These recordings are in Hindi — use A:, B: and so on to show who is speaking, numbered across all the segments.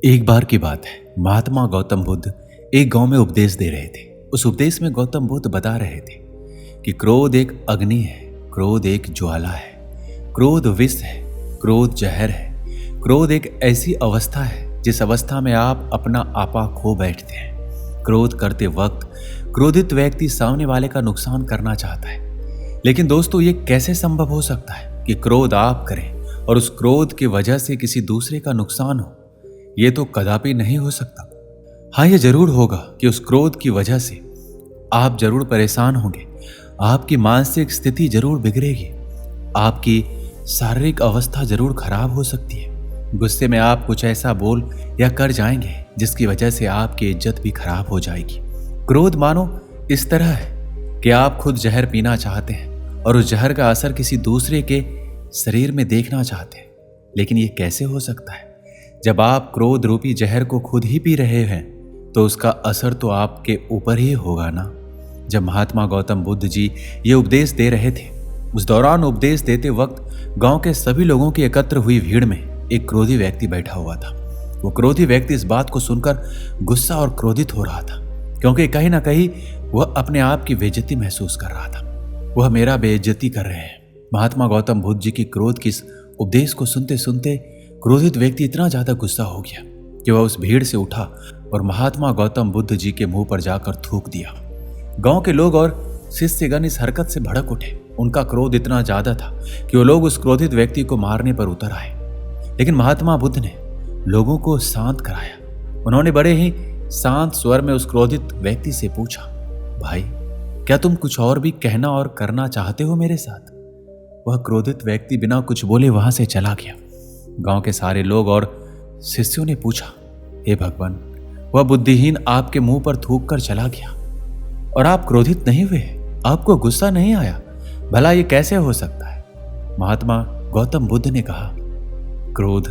A: एक बार की बात है, महात्मा गौतम बुद्ध एक गांव में उपदेश दे रहे थे। उस उपदेश में गौतम बुद्ध बता रहे थे कि क्रोध एक अग्नि है, क्रोध एक ज्वाला है, क्रोध विष है, क्रोध जहर है। क्रोध एक ऐसी अवस्था है जिस अवस्था में आप अपना आपा खो बैठते हैं। क्रोध करते वक्त क्रोधित व्यक्ति सामने वाले का नुकसान करना चाहता है, लेकिन दोस्तों ये कैसे संभव हो सकता है कि क्रोध आप करें और उस क्रोध की वजह से किसी दूसरे का नुकसान हो? ये तो कदापि नहीं हो सकता। हाँ, ये जरूर होगा कि उस क्रोध की वजह से आप जरूर परेशान होंगे, आपकी मानसिक स्थिति जरूर बिगड़ेगी, आपकी शारीरिक अवस्था जरूर खराब हो सकती है। गुस्से में आप कुछ ऐसा बोल या कर जाएंगे जिसकी वजह से आपकी इज्जत भी खराब हो जाएगी। क्रोध मानो इस तरह है कि आप खुद जहर पीना चाहते हैं और उस जहर का असर किसी दूसरे के शरीर में देखना चाहते हैं। लेकिन ये कैसे हो सकता है? जब आप क्रोध रूपी जहर को खुद ही पी रहे हैं तो उसका असर तो आपके ऊपर ही होगा ना। जब महात्मा गौतम बुद्ध जी ये उपदेश दे रहे थे, उस दौरान उपदेश देते वक्त गांव के सभी लोगों की एकत्र हुई भीड़ में एक क्रोधी व्यक्ति बैठा हुआ था। वो क्रोधी व्यक्ति इस बात को सुनकर गुस्सा और क्रोधित हो रहा था, क्योंकि कहीं ना कहीं वह अपने आप की बेइज्जती महसूस कर रहा था। वह मेरा बेइज्जती कर रहे हैं। महात्मा गौतम बुद्ध जी की क्रोध की इस उपदेश को सुनते सुनते क्रोधित व्यक्ति इतना ज्यादा गुस्सा हो गया कि वह उस भीड़ से उठा और महात्मा गौतम बुद्ध जी के मुंह पर जाकर थूक दिया। गांव के लोग और शिष्यगण इस हरकत से भड़क उठे। उनका क्रोध इतना ज्यादा था कि वो लोग उस क्रोधित व्यक्ति को मारने पर उतर आए। लेकिन महात्मा बुद्ध ने लोगों को शांत कराया। उन्होंने बड़े ही शांत स्वर में उस क्रोधित व्यक्ति से पूछा, भाई, क्या तुम कुछ और भी कहना और करना चाहते हो मेरे साथ? वह क्रोधित व्यक्ति बिना कुछ बोले वहां से चला गया। गांव के सारे लोग और शिष्यों ने पूछा, हे भगवान, वह बुद्धिहीन आपके मुंह पर थूक कर चला गया और आप क्रोधित नहीं हुए? आपको गुस्सा नहीं आया? भला ये कैसे हो सकता है? महात्मा गौतम बुद्ध ने कहा, क्रोध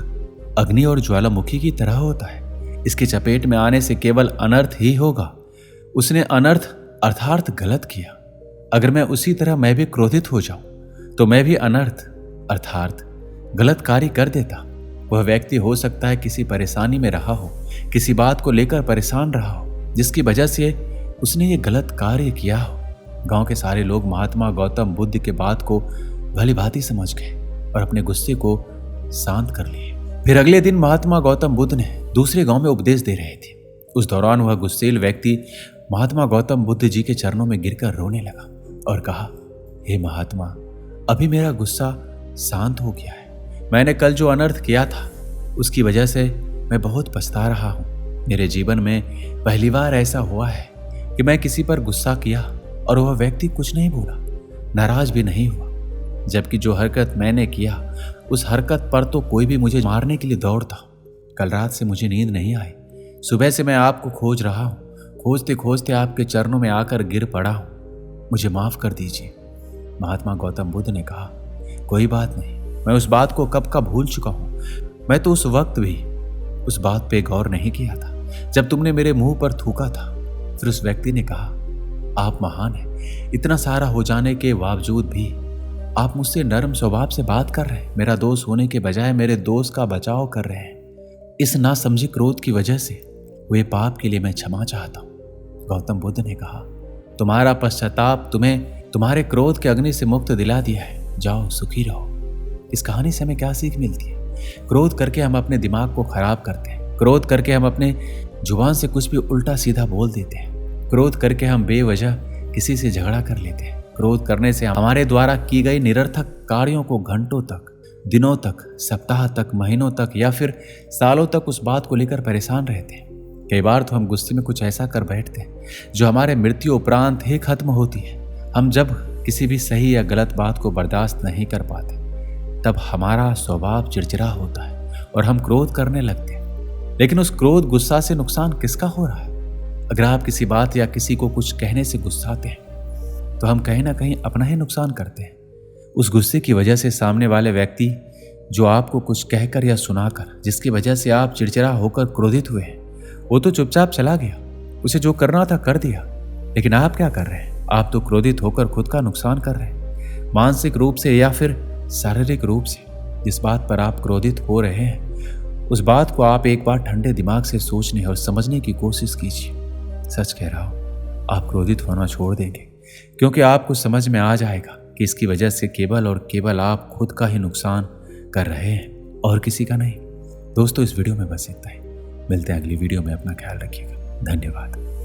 A: अग्नि और ज्वालामुखी की तरह होता है। इसके चपेट में आने से केवल अनर्थ ही होगा। उसने अनर्थ अर्थात गलत किया। अगर मैं उसी तरह मैं भी क्रोधित हो जाऊं तो मैं भी अनर्थ अर्थात गलत कार्य कर देता। वह व्यक्ति हो सकता है किसी परेशानी में रहा हो, किसी बात को लेकर परेशान रहा हो, जिसकी वजह से उसने ये गलत कार्य किया हो। गांव के सारे लोग महात्मा गौतम बुद्ध के बात को भली भांति समझ गए और अपने गुस्से को शांत कर लिए। फिर अगले दिन महात्मा गौतम बुद्ध ने दूसरे गांव में उपदेश दे रहे थे। उस दौरान वह गुस्सेल व्यक्ति महात्मा गौतम बुद्ध जी के चरणों में गिरकर रोने लगा और कहा, हे महात्मा, अभी मेरा गुस्सा शांत हो गया है। मैंने कल जो अनर्थ किया था उसकी वजह से मैं बहुत पछता रहा हूँ। मेरे जीवन में पहली बार ऐसा हुआ है कि मैं किसी पर गुस्सा किया और वह व्यक्ति कुछ नहीं बोला, नाराज भी नहीं हुआ, जबकि जो हरकत मैंने किया उस हरकत पर तो कोई भी मुझे मारने के लिए दौड़ता। कल रात से मुझे नींद नहीं आई। सुबह से मैं आपको खोज रहा हूँ। खोजते खोजते आपके चरणों में आकर गिर पड़ा हूँ। मुझे माफ कर दीजिए। महात्मा गौतम बुद्ध ने कहा, कोई बात नहीं, मैं उस बात को कब का भूल चुका हूं। मैं तो उस वक्त भी उस बात पे गौर नहीं किया था जब तुमने मेरे मुंह पर थूका था। फिर उस व्यक्ति ने कहा, आप महान हैं। इतना सारा हो जाने के बावजूद भी आप मुझसे नरम स्वभाव से बात कर रहे हैं। मेरा दोस्त होने के बजाय मेरे दोस्त का बचाव कर रहे हैं। इस नासमझी क्रोध की वजह से हुए पाप के लिए मैं क्षमा चाहता हूं। गौतम बुद्ध ने कहा, तुम्हारा पश्चाताप तुम्हें तुम्हारे क्रोध के अग्नि से मुक्त दिला दिया है। जाओ, सुखी रहो। इस कहानी से हमें क्या सीख मिलती है? क्रोध करके हम अपने दिमाग को खराब करते हैं। क्रोध करके हम अपने जुबान से कुछ भी उल्टा सीधा बोल देते हैं। क्रोध करके हम बेवजह किसी से झगड़ा कर लेते हैं। क्रोध करने से हमारे द्वारा की गई निरर्थक कार्यों को घंटों तक, दिनों तक, सप्ताह तक, महीनों तक या फिर सालों तक उस बात को लेकर परेशान रहते हैं। कई बार तो हम गुस्से में कुछ ऐसा कर बैठते हैं जो हमारे मृत्यु उपरांत ही खत्म होती है। हम जब किसी भी सही या गलत बात को बर्दाश्त नहीं कर पाते तब हमारा स्वभाव चिड़चिड़ा होता है और हम क्रोध करने लगते हैं। लेकिन उस क्रोध गुस्सा से नुकसान किसका हो रहा है? अगर आप किसी बात या किसी को कुछ कहने से गुस्साते हैं तो हम कहीं ना कहीं अपना ही नुकसान करते हैं। उस गुस्से की वजह से सामने वाले व्यक्ति जो आपको कुछ कहकर या सुनाकर, जिसकी वजह से आप चिड़चिड़ा होकर क्रोधित हुए हैं, वो तो चुपचाप चला गया। उसे जो करना था कर दिया। लेकिन आप क्या कर रहे हैं? आप तो क्रोधित होकर खुद का नुकसान कर रहे हैं, मानसिक रूप से या फिर शारीरिक रूप से। जिस बात पर आप क्रोधित हो रहे हैं उस बात को आप एक बार ठंडे दिमाग से सोचने और समझने की कोशिश कीजिए। सच कह रहा हूं, आप क्रोधित होना छोड़ देंगे, क्योंकि आपको समझ में आ जाएगा कि इसकी वजह से केवल और केवल आप खुद का ही नुकसान कर रहे हैं और किसी का नहीं। दोस्तों, इस वीडियो में बस इतना ही। मिलते हैं अगली वीडियो में। अपना ख्याल रखिएगा। धन्यवाद।